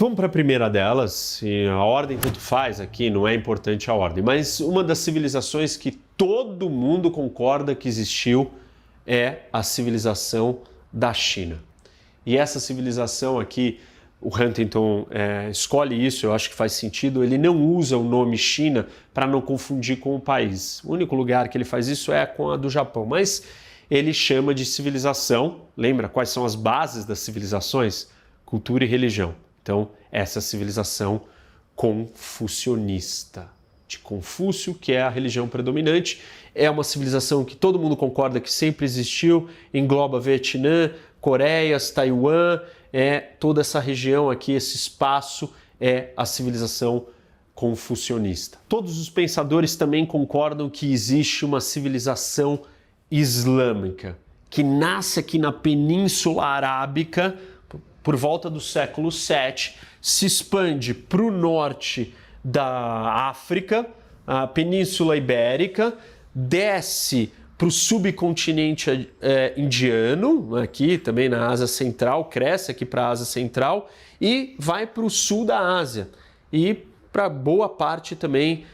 Vamos para a primeira delas, e a ordem tanto faz aqui, não é importante a ordem, mas uma das civilizações que todo mundo concorda que existiu é a civilização da China. E essa civilização aqui, o Huntington escolhe isso, eu acho que faz sentido, ele não usa o nome China para não confundir com o país. O único lugar que ele faz isso é com a do Japão, mas ele chama de civilização, lembra quais são as bases das civilizações? Cultura e religião. Então, essa civilização confucionista, de Confúcio, que é a religião predominante, é uma civilização que todo mundo concorda que sempre existiu, engloba Vietnã, Coreias, Taiwan, toda essa região aqui, esse espaço é a civilização confucionista. Todos os pensadores também concordam que existe uma civilização islâmica, que nasce aqui na Península Arábica, por volta do século VII, se expande para o norte da África, a Península Ibérica, desce para o subcontinente indiano, aqui também na Ásia Central, cresce aqui para a Ásia Central e vai para o sul da Ásia e para boa parte também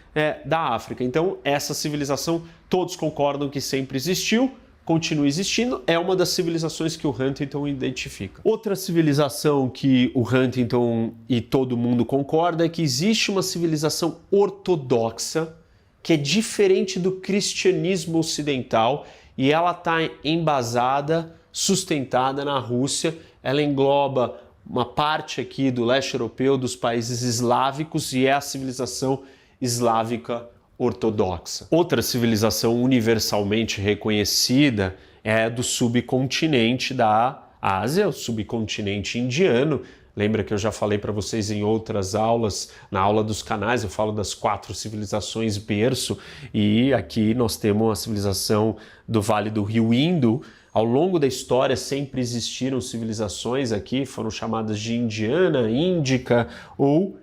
da África. Então, essa civilização, todos concordam que sempre existiu, continua existindo, é uma das civilizações que o Huntington identifica. Outra civilização que o Huntington e todo mundo concorda é que existe uma civilização ortodoxa que é diferente do cristianismo ocidental e ela está embasada, sustentada na Rússia, ela engloba uma parte aqui do leste europeu, dos países eslávicos e é a civilização eslávica ortodoxa. Outra civilização universalmente reconhecida é do subcontinente da Ásia, o subcontinente indiano. Lembra que eu já falei para vocês em outras aulas, na aula dos canais, eu falo das 4 civilizações berço e aqui nós temos a civilização do Vale do Rio Indo. Ao longo da história sempre existiram civilizações aqui, foram chamadas de indiana, índica ou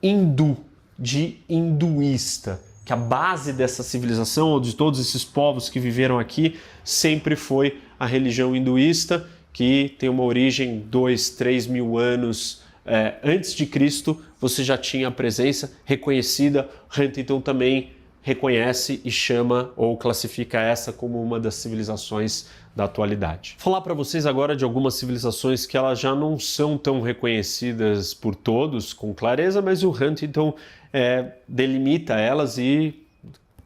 hindu, de hinduísta, que a base dessa civilização, ou de todos esses povos que viveram aqui, sempre foi a religião hinduísta, que tem uma origem 2, 3 mil anos antes de Cristo, você já tinha a presença reconhecida. Huntington também reconhece e chama ou classifica essa como uma das civilizações da atualidade. Vou falar para vocês agora de algumas civilizações que elas já não são tão reconhecidas por todos com clareza, mas o Huntington delimita elas e,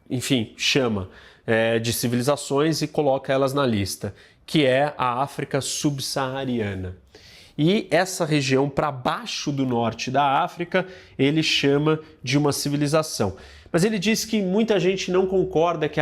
enfim, chama de civilizações e coloca elas na lista, que é a África subsaariana. E essa região para baixo do norte da África, ele chama de uma civilização. Mas ele diz que muita gente não concorda que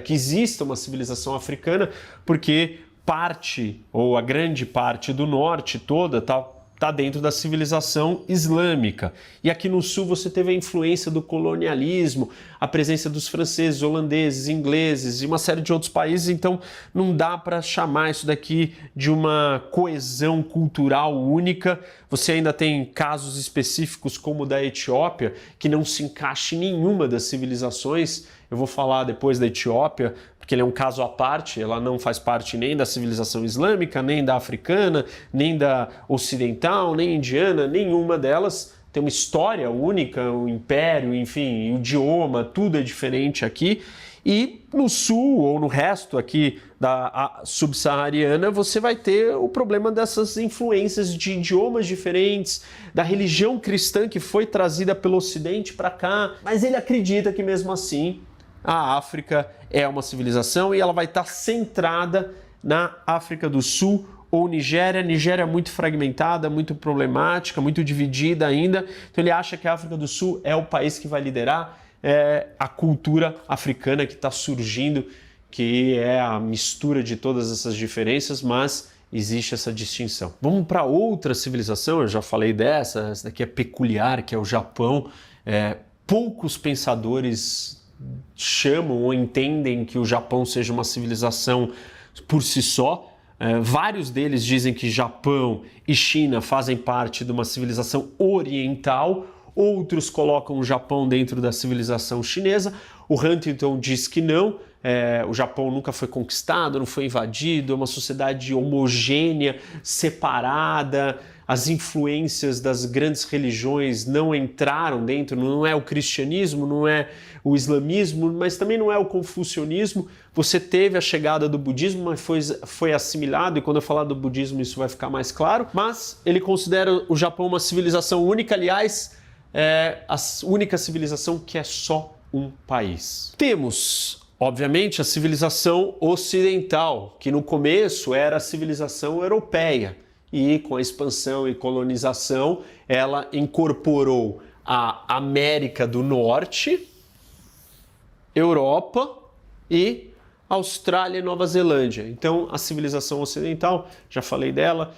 que exista uma civilização africana, porque parte, ou a grande parte do norte toda, está dentro da civilização islâmica. E aqui no sul você teve a influência do colonialismo, a presença dos franceses, holandeses, ingleses e uma série de outros países, então não dá para chamar isso daqui de uma coesão cultural única. Você ainda tem casos específicos como o da Etiópia, que não se encaixa em nenhuma das civilizações. Eu vou falar depois da Etiópia, porque ele é um caso à parte, ela não faz parte nem da civilização islâmica, nem da africana, nem da ocidental, nem indiana, nenhuma delas tem uma história única, o império, enfim, o idioma, tudo é diferente aqui. E no sul ou no resto aqui da subsaariana você vai ter o problema dessas influências de idiomas diferentes, da religião cristã que foi trazida pelo Ocidente para cá, mas ele acredita que mesmo assim a África é uma civilização e ela vai estar centrada na África do Sul ou Nigéria. Nigéria é muito fragmentada, muito problemática, muito dividida ainda. Então ele acha que a África do Sul é o país que vai liderar a cultura africana que está surgindo, que é a mistura de todas essas diferenças, mas existe essa distinção. Vamos para outra civilização, eu já falei dessa, essa daqui é peculiar, que é o Japão. Poucos pensadores chamam ou entendem que o Japão seja uma civilização por si só. Vários deles dizem que Japão e China fazem parte de uma civilização oriental. outros colocam o Japão dentro da civilização chinesa. O Huntington diz que não, o Japão nunca foi conquistado, não foi invadido, é uma sociedade homogênea, separada, as influências das grandes religiões não entraram dentro, não é o cristianismo, não é o islamismo, mas também não é o confucionismo. Você teve a chegada do budismo, mas foi assimilado, e quando eu falar do budismo isso vai ficar mais claro, mas ele considera o Japão uma civilização única, aliás, a única civilização que é só um país. Temos, obviamente, a civilização ocidental, que no começo era a civilização europeia, e com a expansão e colonização ela incorporou a América do Norte, Europa e Austrália e Nova Zelândia. Então a civilização ocidental, já falei dela,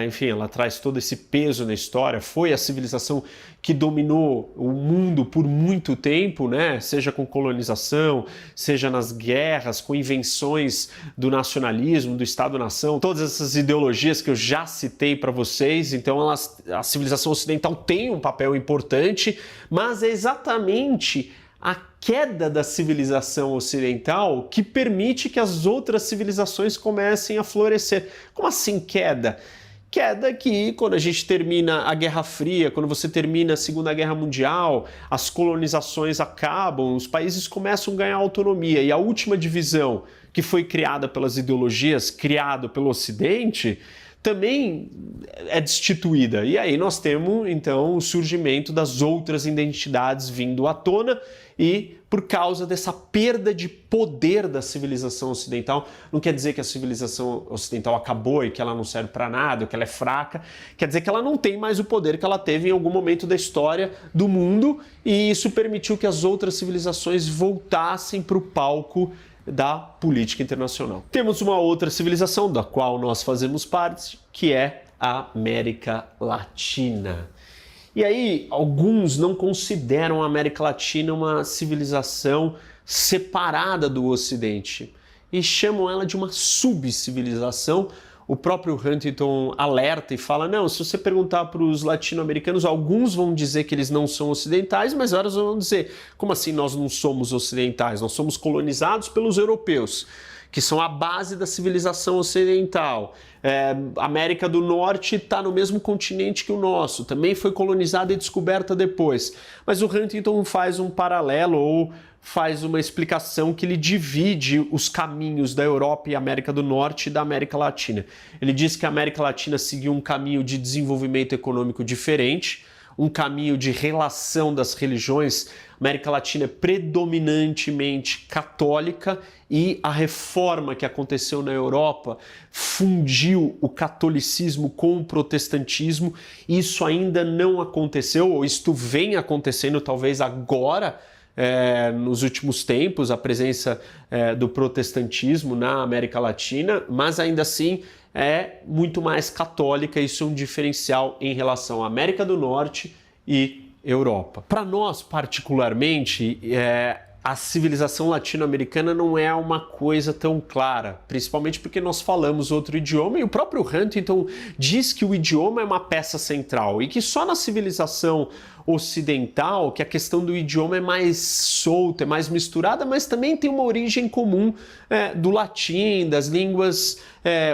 enfim, ela traz todo esse peso na história, foi a civilização que dominou o mundo por muito tempo, né? Seja com colonização, seja nas guerras, com invenções do nacionalismo, do Estado-nação, todas essas ideologias que eu já citei para vocês. Então a civilização ocidental tem um papel importante, mas é exatamente a queda da civilização ocidental que permite que as outras civilizações comecem a florescer. Como assim queda? Queda que quando a gente termina a Guerra Fria, quando você termina a Segunda Guerra Mundial, as colonizações acabam, os países começam a ganhar autonomia, e a última divisão que foi criada pelas ideologias, criada pelo Ocidente, também é destituída. E aí nós temos, então, o surgimento das outras identidades vindo à tona, e por causa dessa perda de poder da civilização ocidental, não quer dizer que a civilização ocidental acabou e que ela não serve para nada, que ela é fraca, quer dizer que ela não tem mais o poder que ela teve em algum momento da história do mundo, e isso permitiu que as outras civilizações voltassem para o palco da política internacional. Temos uma outra civilização da qual nós fazemos parte, que é a América Latina. E aí, alguns não consideram a América Latina uma civilização separada do Ocidente e chamam ela de uma subcivilização. O próprio Huntington alerta e fala, não, se você perguntar para os latino-americanos, alguns vão dizer que eles não são ocidentais, mas outros vão dizer, como assim nós não somos ocidentais? Nós somos colonizados pelos europeus, que são a base da civilização ocidental. A América do Norte está no mesmo continente que o nosso, também foi colonizada e descoberta depois. Mas o Huntington faz um paralelo ou faz uma explicação que ele divide os caminhos da Europa e América do Norte e da América Latina. Ele diz que a América Latina seguiu um caminho de desenvolvimento econômico diferente, um caminho de relação das religiões. A América Latina é predominantemente católica e a reforma que aconteceu na Europa fundiu o catolicismo com o protestantismo. Isso ainda não aconteceu, ou isto vem acontecendo talvez agora, nos últimos tempos, a presença do protestantismo na América Latina, mas ainda assim é muito mais católica. Isso é um diferencial em relação à América do Norte e Europa. Para nós, particularmente, a civilização latino-americana não é uma coisa tão clara, principalmente porque nós falamos outro idioma, e o próprio Huntington diz que o idioma é uma peça central e que só na civilização ocidental que a questão do idioma é mais solta, é mais misturada, mas também tem uma origem comum do latim, das línguas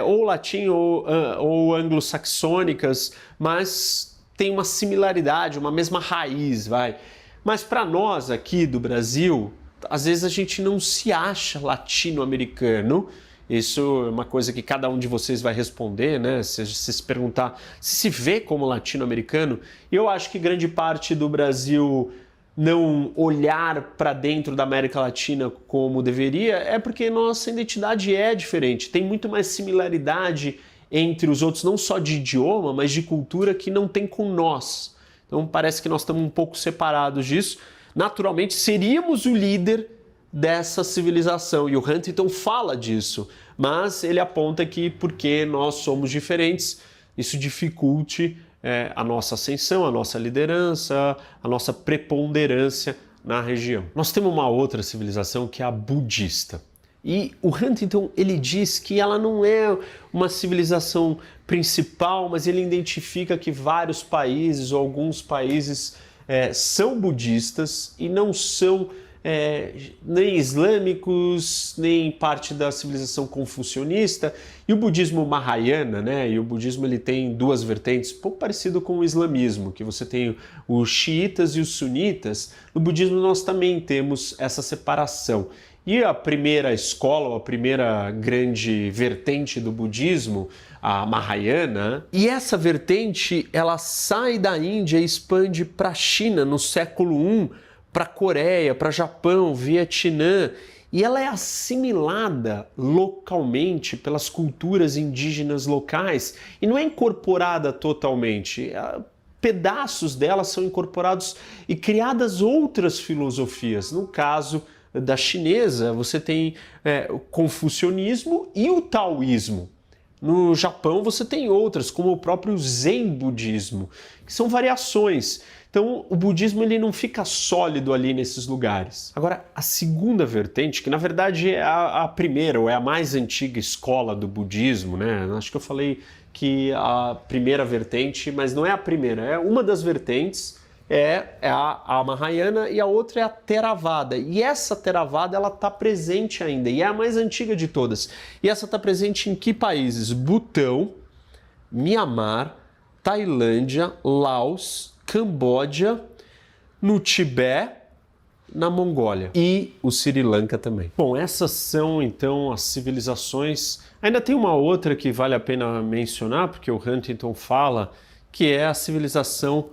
ou latim ou anglo-saxônicas, mas tem uma similaridade, uma mesma raiz, vai. Mas para nós aqui do Brasil, às vezes a gente não se acha latino-americano. Isso é uma coisa que cada um de vocês vai responder, né? Se perguntar se vê como latino-americano. E eu acho que grande parte do Brasil não olhar para dentro da América Latina como deveria é porque nossa identidade é diferente. Tem muito mais similaridade entre os outros, não só de idioma, mas de cultura, que não tem com nós. Então parece que nós estamos um pouco separados disso. Naturalmente seríamos o líder dessa civilização, e o Huntington fala disso, mas ele aponta que porque nós somos diferentes, isso dificulte a nossa ascensão, a nossa liderança, a nossa preponderância na região. Nós temos uma outra civilização que é a budista. E o Huntington, ele diz que ela não é uma civilização principal, mas ele identifica que vários países ou alguns países são budistas e não são nem islâmicos, nem parte da civilização confucionista. E o budismo Mahayana, né? E o budismo ele tem duas vertentes, um pouco parecido com o islamismo, que você tem os xiitas e os sunitas. No budismo nós também temos essa separação. E a primeira escola, a primeira grande vertente do budismo, a Mahayana, e essa vertente ela sai da Índia e expande para a China no século I, para a Coreia, para Japão, Vietnã, e ela é assimilada localmente pelas culturas indígenas locais e não é incorporada totalmente. Pedaços dela são incorporados e criadas outras filosofias. No caso da chinesa, você tem o confucionismo e o taoísmo. No Japão você tem outras, como o próprio Zen budismo, que são variações. Então o budismo ele não fica sólido ali nesses lugares. Agora, a segunda vertente, que na verdade é a primeira, ou é a mais antiga escola do budismo, né? Acho que eu falei que a primeira vertente, mas não é a primeira, é uma das vertentes, é a Mahayana, e a outra é a Theravada. E essa Theravada ela está presente ainda, e é a mais antiga de todas. E essa está presente em que países? Butão, Mianmar, Tailândia, Laos, Camboja, no Tibete, na Mongólia e o Sri Lanka também. Bom, essas são então as civilizações. Ainda tem uma outra que vale a pena mencionar, porque o Huntington fala, que é a civilização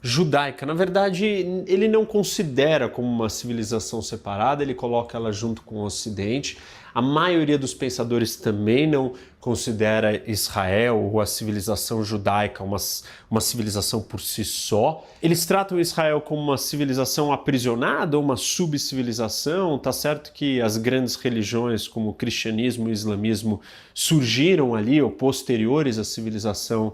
judaica. Na verdade, ele não considera como uma civilização separada, ele coloca ela junto com o Ocidente. A maioria dos pensadores também não considera Israel ou a civilização judaica uma civilização por si só. Eles tratam Israel como uma civilização aprisionada ou uma subcivilização. Tá certo que as grandes religiões como o cristianismo e o islamismo surgiram ali ou posteriores à civilização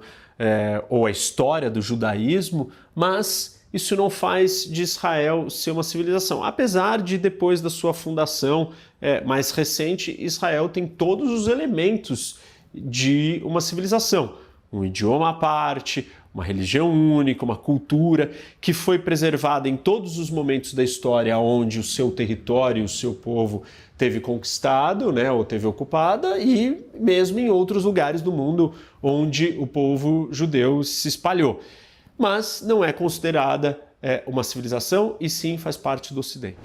ou à história do judaísmo, mas isso não faz de Israel ser uma civilização. Apesar de, depois da sua fundação mais recente, Israel tem todos os elementos de uma civilização. Um idioma à parte, uma religião única, uma cultura que foi preservada em todos os momentos da história onde o seu território, o seu povo teve conquistado, né, ou teve ocupada, e mesmo em outros lugares do mundo onde o povo judeu se espalhou. Mas não é considerada uma civilização e sim faz parte do Ocidente.